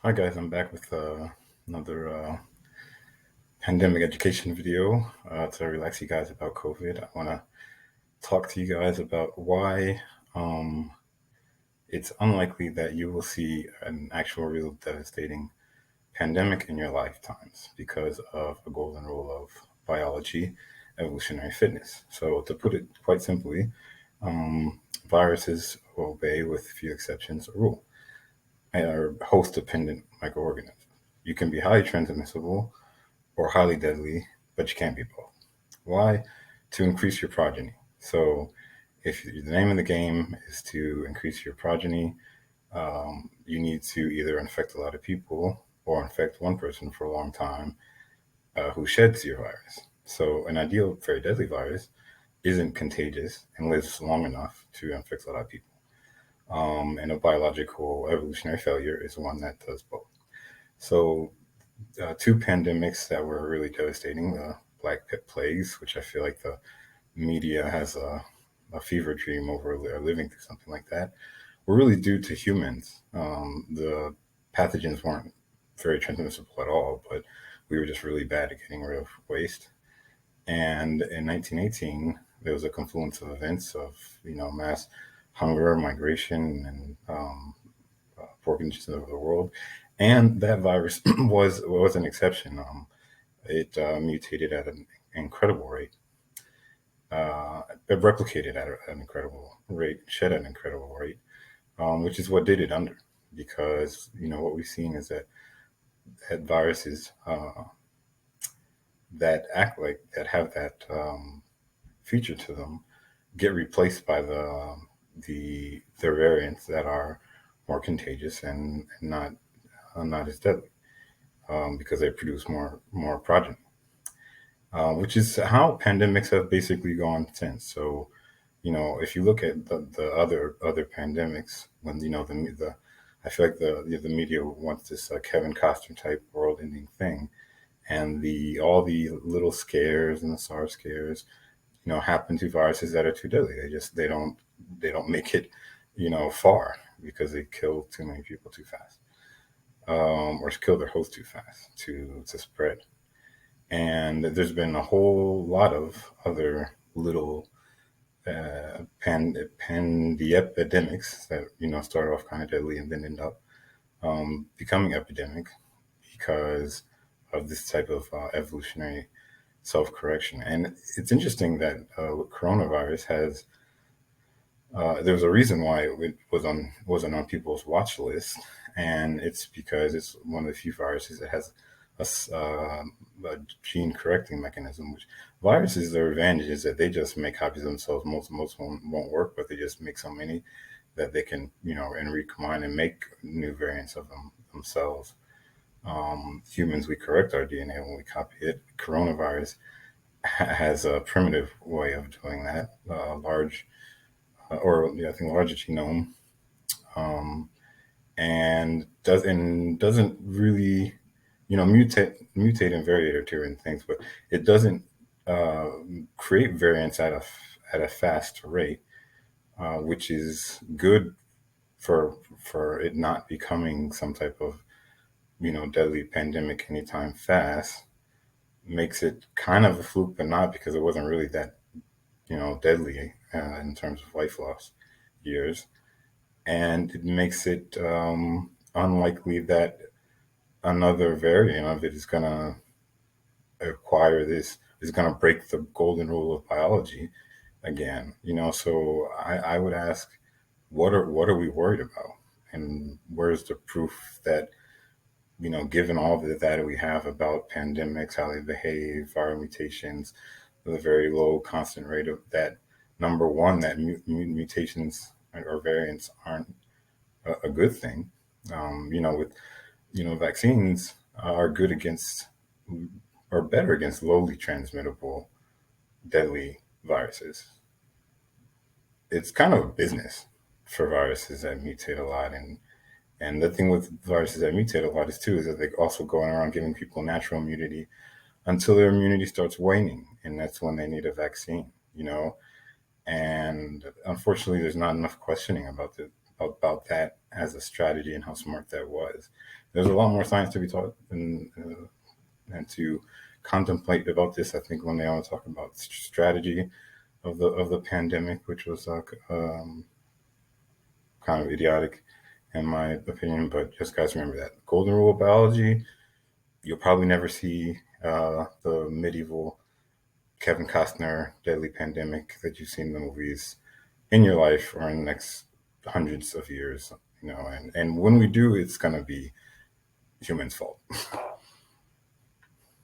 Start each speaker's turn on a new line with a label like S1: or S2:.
S1: Hi guys, I'm back with another pandemic education video to relax you guys about COVID. I want to talk to you guys about why um, it's unlikely that you will see an actual real devastating pandemic in your lifetimes because of a golden rule of biology, evolutionary fitness. So to put it quite simply, um, viruses obey, with few exceptions, a rule. Are host-dependent microorganisms. You can be highly transmissible or highly deadly, but you can't be both. Why? To increase your progeny. So, if the name of the game is to increase your progeny, you need to either infect a lot of people or infect one person for a long time who sheds your virus. So, an ideal, very deadly virus isn't contagious and lives long enough to infect a lot of people. And a biological evolutionary failure is one that does both. So, two pandemics that were really devastating: the Black Pit plagues, which I feel like the media has a fever dream over living through something like that, were really due to humans. The pathogens weren't very transmissible at all, but we were just really bad at getting rid of waste. And in 1918, there was a confluence of events of mass hunger, migration, and poor conditions of the world. And that virus was an exception. It mutated at an incredible rate. It replicated at an incredible rate, shed at an incredible rate, which is what did it under. Because what we've seen is that viruses that act like that have that feature to them get replaced by their variants that are more contagious and not as deadly, because they produce more progeny. Which is how pandemics have basically gone since. So, if you look at the other pandemics, when I feel like the media wants this Kevin Costner type world-ending thing, and the all the little scares and the SARS scares, happen to viruses that are too deadly. They don't make it, far because they kill too many people too fast, or kill their host too fast to spread. And there's been a whole lot of other little the epidemics that start off kind of deadly and then end up becoming epidemic because of this type of evolutionary self-correction. And it's interesting that coronavirus has there's a reason why it wasn't on people's watch list, and it's because it's one of the few viruses that has a gene correcting mechanism. Which viruses, their advantage is that they just make copies of themselves. Most won't work, but they just make so many that they can and recombine and make new variants of themselves. Humans, we correct our DNA when we copy it. Coronavirus has a primitive way of doing that. Large or I think larger genome, um, and doesn't really mutate and vary or different things, but it doesn't uh, create variants at a fast rate, which is good for it not becoming some type of deadly pandemic anytime fast. Makes it kind of a fluke, but not, because it wasn't really that deadly in terms of life loss years. And it makes it unlikely that another variant of it is going to acquire this, is going to break the golden rule of biology again. So I would ask, what are we worried about, and where's the proof that given all the data we have about pandemics, how they behave, viral mutations, the very low constant rate of that. Number one, that mutations or variants aren't a good thing. With vaccines are good against, or better against, lowly transmittable deadly viruses. It's kind of a business for viruses that mutate a lot, and the thing with viruses that mutate a lot is that they're also going around giving people natural immunity until their immunity starts waning, and that's when they need a vaccine. And unfortunately, there's not enough questioning about that as a strategy and how smart that was. There's a lot more science to be taught and to contemplate about this. I think when they want to talk about strategy of the pandemic, which was kind of idiotic in my opinion. But just guys remember that golden rule of biology. You'll probably never see the medieval Kevin Costner deadly pandemic that you've seen in the movies in your life or in the next hundreds of years. And when we do, it's gonna be humans' fault.